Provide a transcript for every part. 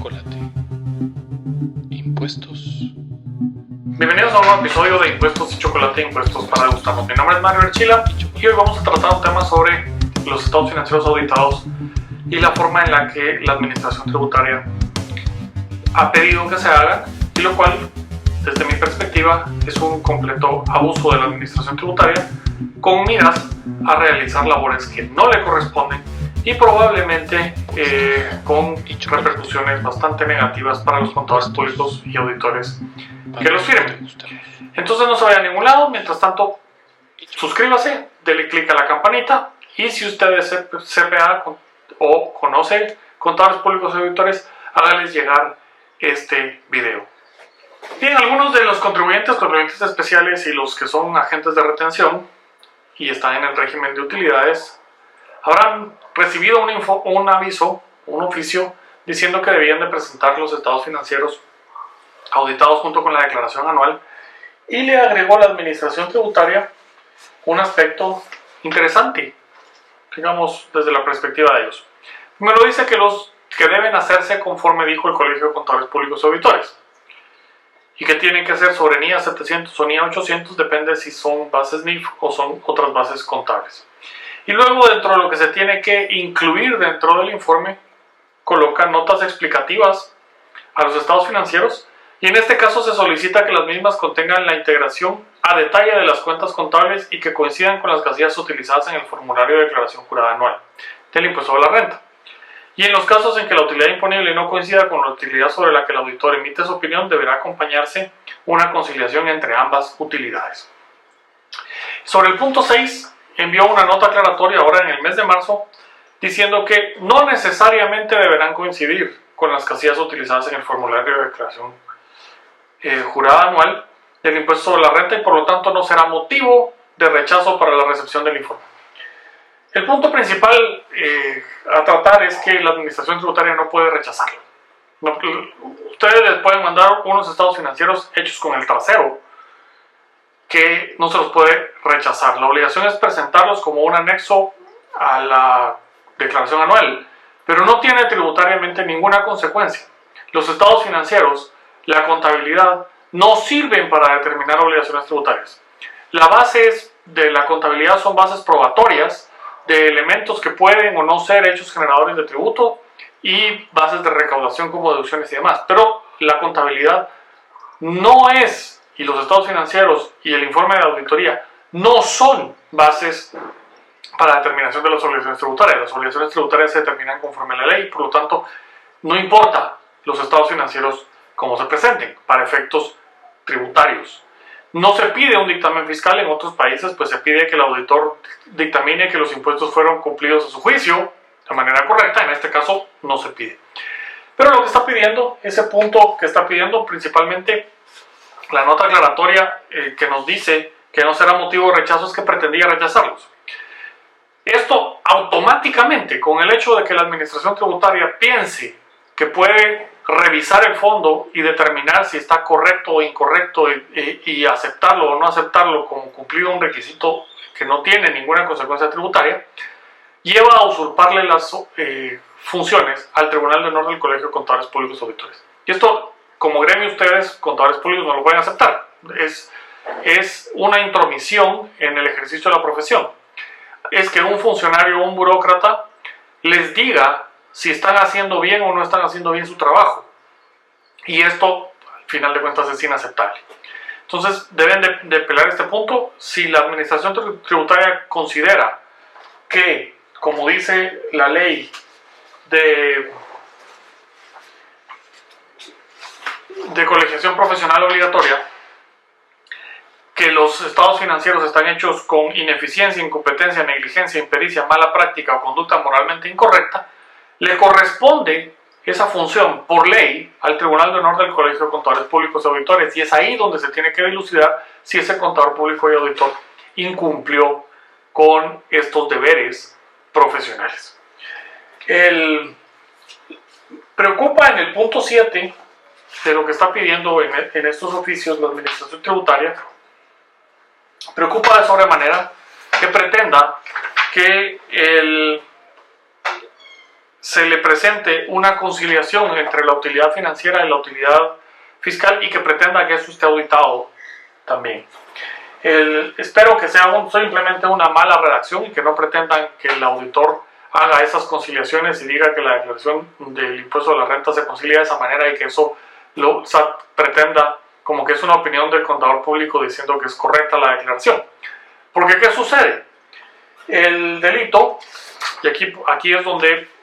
chocolate. Impuestos. Bienvenidos a un nuevo episodio de Impuestos y Chocolate, Impuestos para Degustarnos. Mi nombre es Mario Archila y hoy vamos a tratar un tema sobre los estados financieros auditados y la forma en la que la administración tributaria ha pedido que se hagan, y lo cual, desde mi perspectiva, es un completo abuso de la administración tributaria con miras a realizar labores que no le corresponden y probablemente con repercusiones bastante negativas para los contadores públicos y auditores que los firmen. Entonces no se vaya a ningún lado. Mientras tanto, suscríbase, dele clic a la campanita, y si usted es CPA o conoce contadores públicos y auditores, hágales llegar este video. Bien, algunos de los contribuyentes especiales y los que son agentes de retención y están en el régimen de utilidades habrán recibido un aviso, un oficio, diciendo que debían de presentar los estados financieros auditados junto con la declaración anual, y le agregó a la administración tributaria un aspecto interesante, digamos, desde la perspectiva de ellos. Primero dice que deben hacerse conforme dijo el Colegio de Contadores Públicos y Auditores, y que tienen que ser sobre NIA 700 o NIA 800, depende si son bases NIF o son otras bases contables. Y luego, dentro de lo que se tiene que incluir dentro del informe, coloca notas explicativas a los estados financieros, y en este caso se solicita que las mismas contengan la integración a detalle de las cuentas contables y que coincidan con las casillas utilizadas en el formulario de declaración jurada anual del impuesto a la renta. Y en los casos en que la utilidad imponible no coincida con la utilidad sobre la que el auditor emite su opinión, deberá acompañarse una conciliación entre ambas utilidades. Sobre el punto 6, envió una nota aclaratoria ahora en el mes de marzo, diciendo que no necesariamente deberán coincidir con las casillas utilizadas en el formulario de declaración jurada anual del impuesto sobre la renta, y por lo tanto no será motivo de rechazo para la recepción del informe. El punto principal a tratar es que la administración tributaria no puede rechazarlo. Ustedes les pueden mandar unos estados financieros hechos con el trasero que no se los puede rechazar. La obligación es presentarlos como un anexo a la declaración anual, pero no tiene tributariamente ninguna consecuencia. Los estados financieros, la contabilidad, no sirven para determinar obligaciones tributarias. Las bases de la contabilidad son bases probatorias de elementos que pueden o no ser hechos generadores de tributo, y bases de recaudación como deducciones y demás. Pero la contabilidad no es, y los estados financieros y el informe de auditoría no son bases para determinación de las obligaciones tributarias. Las obligaciones tributarias se determinan conforme a la ley, y por lo tanto no importa los estados financieros cómo se presenten para efectos tributarios. No se pide un dictamen fiscal. En otros países pues se pide que el auditor dictamine que los impuestos fueron cumplidos a su juicio de manera correcta. En este caso no se pide. Pero lo que está pidiendo, ese punto que está pidiendo principalmente la nota aclaratoria que nos dice que no será motivo de rechazo, es que pretendía rechazarlos. Esto automáticamente, con el hecho de que la administración tributaria piense que puede revisar el fondo y determinar si está correcto o incorrecto, y aceptarlo o no aceptarlo como cumplido un requisito que no tiene ninguna consecuencia tributaria, lleva a usurparle las funciones al Tribunal de Honor del Colegio de Contadores Públicos y Auditores. Y esto, como gremio, ustedes, contadores públicos, no lo pueden aceptar. Es una intromisión en el ejercicio de la profesión. Es que un funcionario o un burócrata les diga si están haciendo bien o no están haciendo bien su trabajo. Y esto, al final de cuentas, es inaceptable. Entonces, deben de pelar este punto. Si la administración tributaria considera que, como dice la ley de colegiación profesional obligatoria, que los estados financieros están hechos con ineficiencia, incompetencia, negligencia, impericia, mala práctica o conducta moralmente incorrecta, le corresponde esa función por ley al Tribunal de Honor del Colegio de Contadores Públicos y Auditores, y es ahí donde se tiene que dilucidar si ese contador público y auditor incumplió con estos deberes profesionales. Preocupa en el punto 7 de lo que está pidiendo en estos oficios la administración tributaria, preocupa de sobremanera que pretenda que se le presente una conciliación entre la utilidad financiera y la utilidad fiscal y que pretenda que eso esté auditado también. Espero que sea simplemente una mala redacción y que no pretendan que el auditor haga esas conciliaciones y diga que la declaración del impuesto de la renta se concilia de esa manera y que eso lo SAT pretenda como que es una opinión del contador público diciendo que es correcta la declaración. Porque ¿qué sucede? El delito, y aquí es donde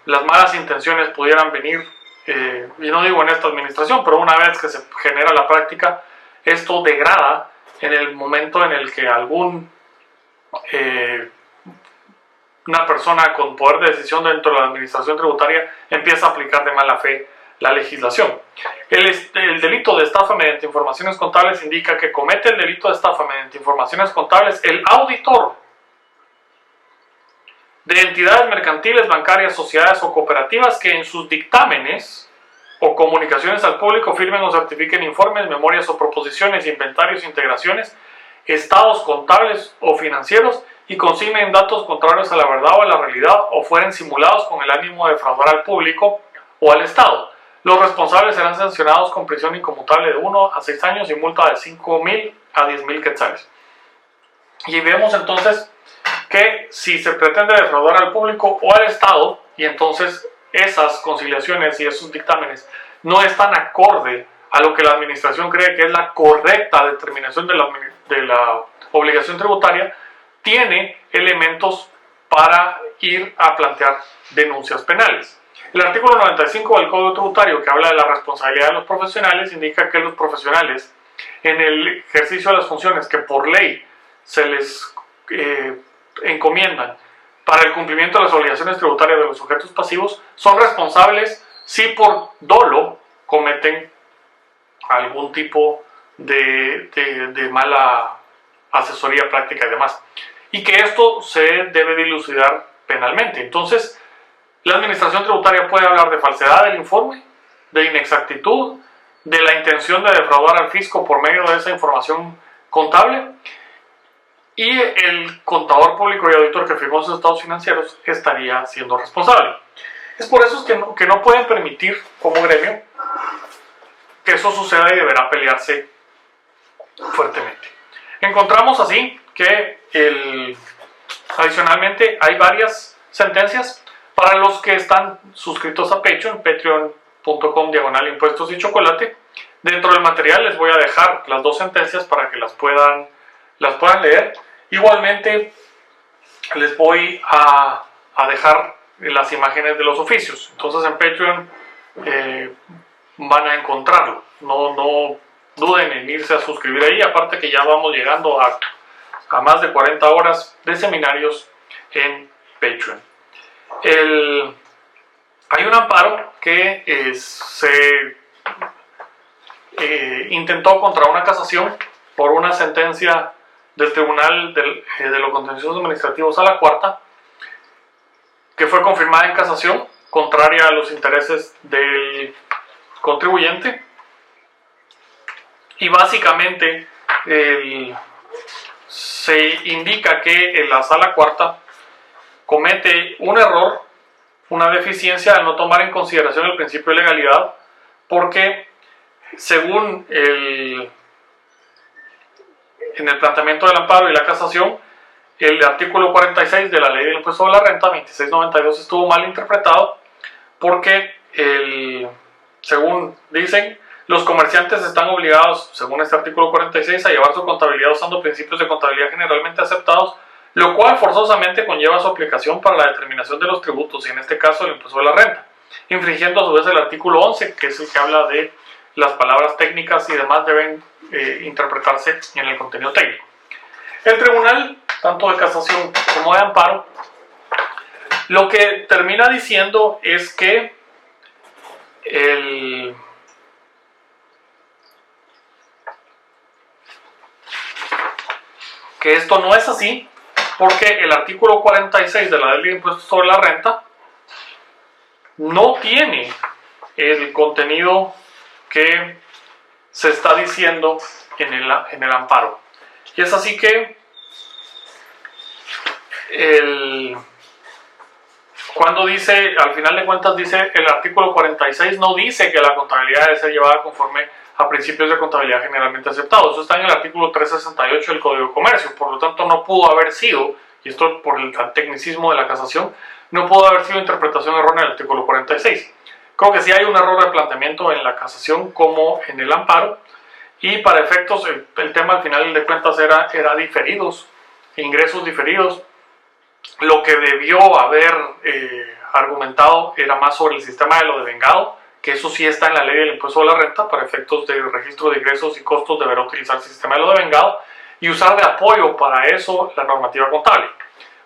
las malas intenciones pudieran venir, y no digo en esta administración, pero una vez que se genera la práctica, esto degrada en el momento en el que una persona con poder de decisión dentro de la administración tributaria empieza a aplicar de mala fe la legislación. El delito de estafa mediante informaciones contables indica que comete el delito de estafa mediante informaciones contables el auditor de entidades mercantiles, bancarias, sociedades o cooperativas que en sus dictámenes o comunicaciones al público firmen o certifiquen informes, memorias o proposiciones, inventarios, integraciones, estados contables o financieros y consignen datos contrarios a la verdad o a la realidad o fueren simulados con el ánimo de defraudar al público o al Estado. Los responsables serán sancionados con prisión inconmutable de 1 a 6 años y multa de 5.000 a 10.000 quetzales. Y vemos entonces que si se pretende defraudar al público o al Estado, y entonces esas conciliaciones y esos dictámenes no están acorde a lo que la administración cree que es la correcta determinación de la obligación tributaria, tiene elementos para ir a plantear denuncias penales. El artículo 95 del Código Tributario, que habla de la responsabilidad de los profesionales, indica que los profesionales, en el ejercicio de las funciones que por ley se les encomiendan para el cumplimiento de las obligaciones tributarias de los sujetos pasivos, son responsables si por dolo cometen algún tipo de mala asesoría práctica y demás. Y que esto se debe dilucidar penalmente. Entonces, la administración tributaria puede hablar de falsedad del informe, de inexactitud, de la intención de defraudar al fisco por medio de esa información contable, y el contador público y auditor que firmó esos estados financieros estaría siendo responsable. Es por eso que no pueden permitir como gremio que eso suceda y deberá pelearse fuertemente. Encontramos así que adicionalmente hay varias sentencias para los que están suscritos a Patreon, patreon.com/impuestos y chocolate. Dentro del material les voy a dejar las dos sentencias para que las puedan leer. Igualmente les voy a dejar las imágenes de los oficios. Entonces en Patreon van a encontrarlo. No duden en irse a suscribir ahí. Aparte que ya vamos llegando a más de 40 horas de seminarios en Patreon. Hay un amparo que se intentó contra una casación por una sentencia del Tribunal de los Contenciosos Administrativos a la cuarta, que fue confirmada en casación, contraria a los intereses del contribuyente, y básicamente se indica que la Sala Cuarta comete un error, una deficiencia al no tomar en consideración el principio de legalidad, porque según en el planteamiento del amparo y la casación, el artículo 46 de la Ley del Impuesto de la Renta 2692 estuvo mal interpretado porque, según dicen, los comerciantes están obligados, según este artículo 46, a llevar su contabilidad usando principios de contabilidad generalmente aceptados, lo cual forzosamente conlleva su aplicación para la determinación de los tributos, y en este caso el impuesto de la renta, infringiendo a su vez el artículo 11, que es el que habla de las palabras técnicas y demás deben interpretarse en el contenido técnico. El tribunal, tanto de casación como de amparo, lo que termina diciendo es que esto no es así, porque el artículo 46 de la Ley de Impuestos sobre la Renta no tiene el contenido que se está diciendo en el amparo. Y es así que Cuando dice, al final de cuentas dice, el artículo 46 no dice que la contabilidad debe ser llevada conforme a principios de contabilidad generalmente aceptados. Eso está en el artículo 368 del Código de Comercio. Por lo tanto, no pudo haber sido, y esto por el tecnicismo de la casación, no pudo haber sido interpretación errónea del artículo 46. Creo que sí hay un error de planteamiento en la casación como en el amparo, y para efectos el tema al final de cuentas era diferidos, ingresos diferidos. Lo que debió haber argumentado era más sobre el sistema de lo devengado, que eso sí está en la ley del impuesto a la renta. Para efectos de registro de ingresos y costos deberá utilizar el sistema de lo devengado y usar de apoyo para eso la normativa contable,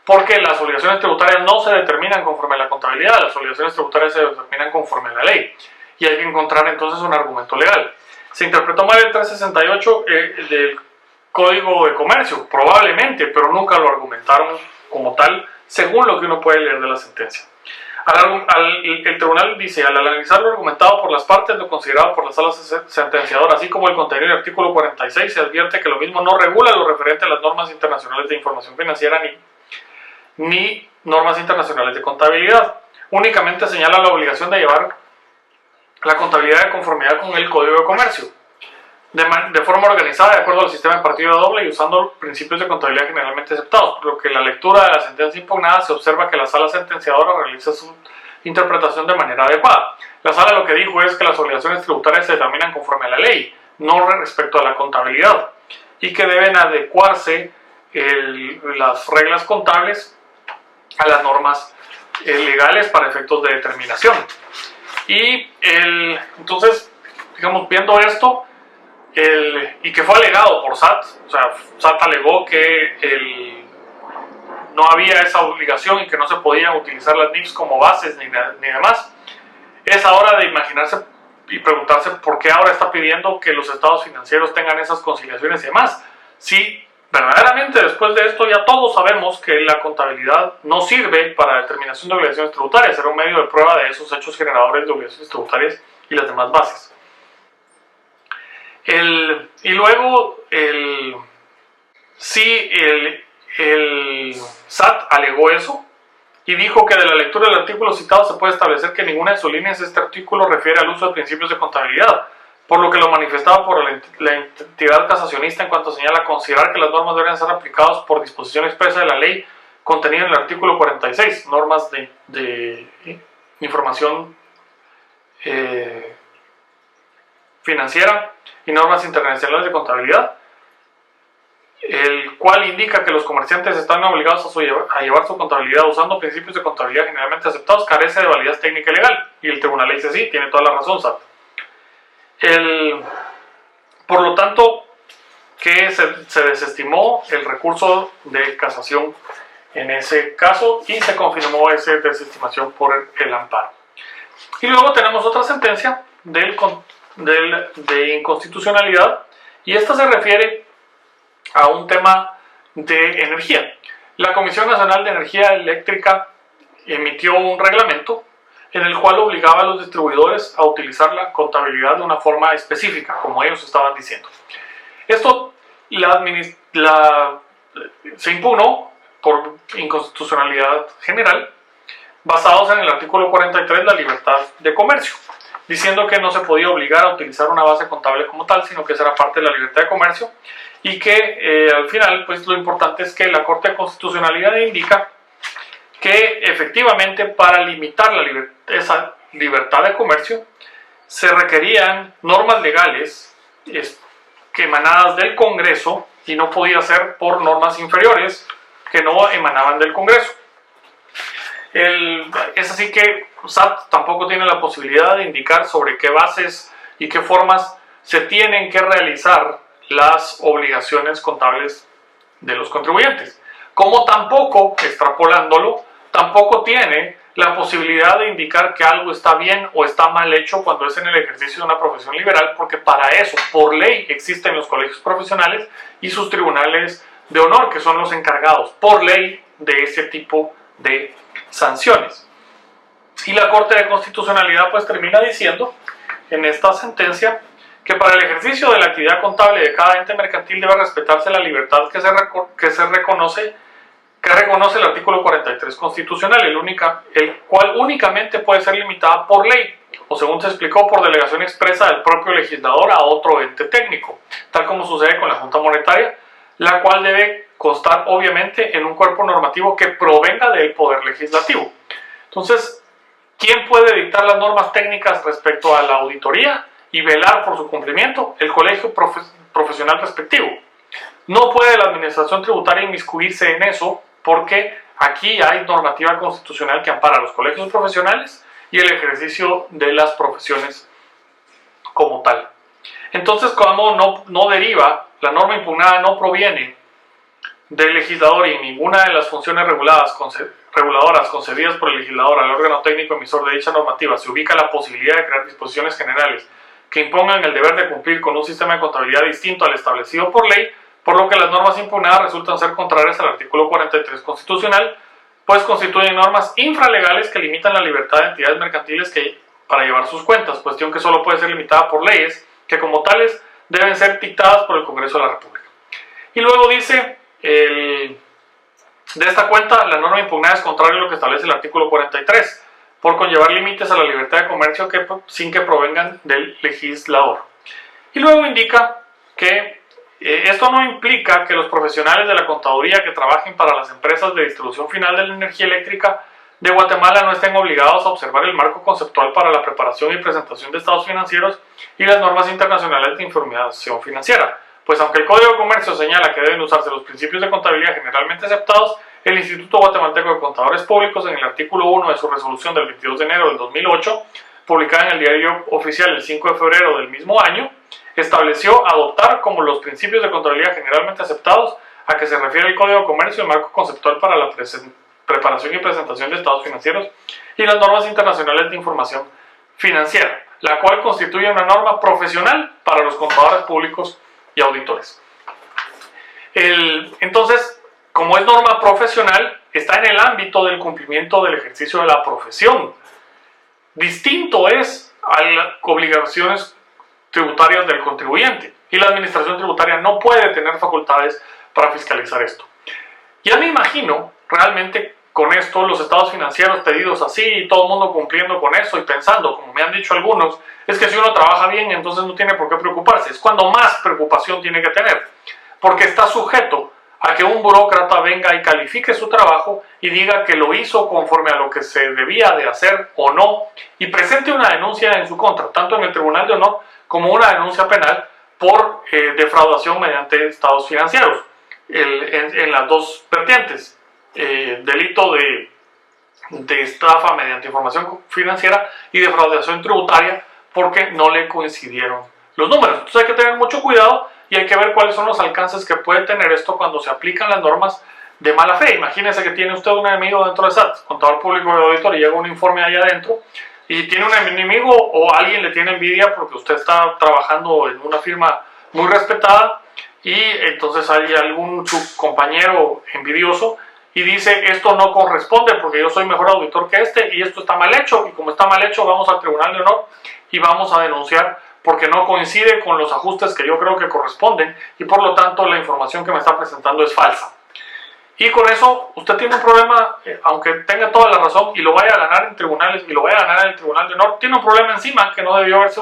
porque las obligaciones tributarias no se determinan conforme a la contabilidad, las obligaciones tributarias se determinan conforme a la ley, y hay que encontrar entonces un argumento legal. Se interpretó mal el 368 del Código de Comercio, probablemente, pero nunca lo argumentaron como tal, según lo que uno puede leer de la sentencia. El tribunal dice, al analizar lo argumentado por las partes, lo considerado por la sala sentenciadora, así como el contenido del artículo 46, se advierte que lo mismo no regula lo referente a las normas internacionales de información financiera ni normas internacionales de contabilidad. Únicamente señala la obligación de llevar la contabilidad de conformidad con el Código de Comercio, de forma organizada, de acuerdo al sistema de partida doble y usando principios de contabilidad generalmente aceptados, por lo que en la lectura de la sentencia impugnada se observa que la sala sentenciadora realiza su interpretación de manera adecuada. La sala lo que dijo es que las obligaciones tributarias se determinan conforme a la ley, no respecto a la contabilidad, y que deben adecuarse las reglas contables a las normas legales para efectos de determinación. Y entonces, digamos, viendo esto, y que fue alegado por SAT, o sea, SAT alegó que no había esa obligación y que no se podían utilizar las NIFs como bases ni demás. Es hora de imaginarse y preguntarse por qué ahora está pidiendo que los estados financieros tengan esas conciliaciones y demás. Si verdaderamente después de esto ya todos sabemos que la contabilidad no sirve para determinación de obligaciones tributarias, era un medio de prueba de esos hechos generadores de obligaciones tributarias y las demás bases. Y luego el SAT alegó eso y dijo que de la lectura del artículo citado se puede establecer que ninguna de sus líneas de este artículo refiere al uso de principios de contabilidad, por lo que lo manifestado por la entidad casacionista en cuanto señala considerar que las normas deben ser aplicadas por disposición expresa de la ley contenida en el artículo 46, normas de información financiera y normas internacionales de contabilidad, el cual indica que los comerciantes están obligados a llevar su contabilidad usando principios de contabilidad generalmente aceptados, carece de validez técnica y legal. Y el tribunal le dice sí, tiene toda la razón, SAT. Por lo tanto, que se desestimó el recurso de casación en ese caso y se confirmó esa desestimación por el amparo. Y luego tenemos otra sentencia de inconstitucionalidad, y esta se refiere a un tema de energía. La Comisión Nacional de Energía Eléctrica emitió un reglamento en el cual obligaba a los distribuidores a utilizar la contabilidad de una forma específica, como ellos estaban diciendo. Esto se impugnó por inconstitucionalidad general, basados en el artículo 43, la libertad de comercio, diciendo que no se podía obligar a utilizar una base contable como tal, sino que esa era parte de la libertad de comercio, y que al final, pues lo importante es que la Corte de Constitucionalidad indica que efectivamente para limitar esa libertad de comercio se requerían normas legales que emanadas del Congreso y no podía ser por normas inferiores que no emanaban del Congreso. Es así que SAT tampoco tiene la posibilidad de indicar sobre qué bases y qué formas se tienen que realizar las obligaciones contables de los contribuyentes. Como tampoco, extrapolándolo, tampoco tiene la posibilidad de indicar que algo está bien o está mal hecho cuando es en el ejercicio de una profesión liberal, porque para eso, por ley, existen los colegios profesionales y sus tribunales de honor, que son los encargados, por ley, de ese tipo de sanciones. Y la Corte de Constitucionalidad pues termina diciendo en esta sentencia que para el ejercicio de la actividad contable de cada ente mercantil debe respetarse la libertad que se reconoce que reconoce el artículo 43 constitucional, el cual únicamente puede ser limitada por ley, o según se explicó, por delegación expresa del propio legislador a otro ente técnico, tal como sucede con la Junta Monetaria, la cual debe constar obviamente en un cuerpo normativo que provenga del Poder Legislativo. Entonces, ¿quién puede dictar las normas técnicas respecto a la auditoría y velar por su cumplimiento? El colegio profesional respectivo. No puede la administración tributaria inmiscuirse en eso, porque aquí hay normativa constitucional que ampara a los colegios profesionales y el ejercicio de las profesiones como tal. Entonces, como no deriva, la norma impugnada no proviene del legislador y ninguna de las funciones reguladoras concedidas por el legislador al órgano técnico emisor de dicha normativa, se ubica la posibilidad de crear disposiciones generales que impongan el deber de cumplir con un sistema de contabilidad distinto al establecido por ley, por lo que las normas impugnadas resultan ser contrarias al artículo 43 constitucional, pues constituyen normas infralegales que limitan la libertad de entidades mercantiles para llevar sus cuentas, cuestión que solo puede ser limitada por leyes que como tales deben ser dictadas por el Congreso de la República. Y luego dice, de esta cuenta, la norma impugnada es contraria a lo que establece el artículo 43, por conllevar límites a la libertad de comercio sin que provengan del legislador. Y luego indica que esto no implica que los profesionales de la contaduría que trabajen para las empresas de distribución final de la energía eléctrica de Guatemala no estén obligados a observar el marco conceptual para la preparación y presentación de estados financieros y las normas internacionales de información financiera, pues aunque el Código de Comercio señala que deben usarse los principios de contabilidad generalmente aceptados, el Instituto Guatemalteco de Contadores Públicos, en el artículo 1 de su resolución del 22 de enero del 2008, publicada en el Diario Oficial el 5 de febrero del mismo año, estableció adoptar como los principios de contabilidad generalmente aceptados a que se refiere el Código de Comercio el marco conceptual para la preparación y presentación de estados financieros y las normas internacionales de información financiera, la cual constituye una norma profesional para los contadores públicos y auditores. Entonces, como es norma profesional, está en el ámbito del cumplimiento del ejercicio de la profesión. Distinto es a las obligaciones tributarias del contribuyente, y la administración tributaria no puede tener facultades para fiscalizar esto. Ya me imagino realmente con esto los estados financieros pedidos así y todo el mundo cumpliendo con eso y pensando, como me han dicho algunos, es que si uno trabaja bien entonces no tiene por qué preocuparse. Es cuando más preocupación tiene que tener, porque está sujeto a que un burócrata venga y califique su trabajo y diga que lo hizo conforme a lo que se debía de hacer o no, y presente una denuncia en su contra, tanto en el Tribunal de Honor como una denuncia penal por defraudación mediante estados financieros, en las dos vertientes, delito de estafa mediante información financiera y defraudación tributaria porque no le coincidieron los números. Entonces hay que tener mucho cuidado y hay que ver cuáles son los alcances que puede tener esto cuando se aplican las normas de mala fe. Imagínese que tiene usted un enemigo dentro de SAT, contador público y auditor, y llega un informe allá adentro y tiene un enemigo o alguien le tiene envidia porque usted está trabajando en una firma muy respetada y entonces hay algún compañero envidioso y dice esto no corresponde porque yo soy mejor auditor que este y esto está mal hecho, y como está mal hecho vamos al Tribunal de Honor y vamos a denunciar porque no coincide con los ajustes que yo creo que corresponden y por lo tanto la información que me está presentando es falsa. Y con eso usted tiene un problema, aunque tenga toda la razón y lo vaya a ganar en tribunales y lo vaya a ganar en el Tribunal de Honor, tiene un problema encima que no debió haberse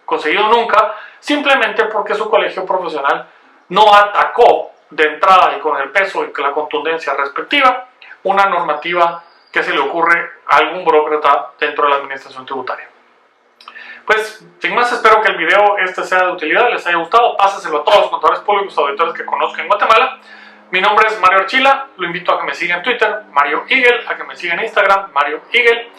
conseguido nunca, simplemente porque su colegio profesional no atacó de entrada y con el peso y la contundencia respectiva una normativa que se le ocurre a algún burócrata dentro de la administración tributaria. Pues, sin más, espero que el video sea de utilidad, les haya gustado, pásaselo a todos los contadores públicos o auditores que conozcan en Guatemala. Mi nombre es Mario Archila, lo invito a que me siga en Twitter, Mario Eagle, a que me siga en Instagram, Mario Eagle,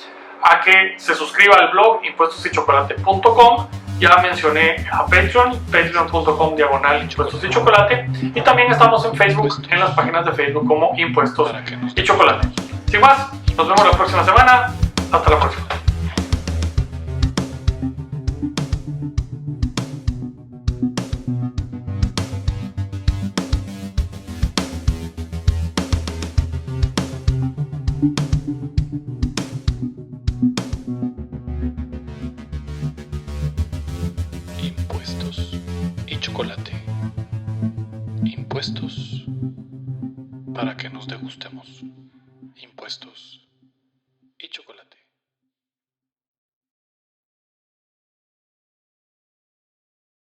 a que se suscriba al blog impuestosychocolate.com. Ya mencioné a Patreon, patreon.com/impuestos y chocolate, y también estamos en Facebook, en las páginas de Facebook como Impuestos y Chocolate. Sin más, nos vemos la próxima semana, hasta la próxima. Impuestos y chocolate. Impuestos para que nos degustemos impuestos.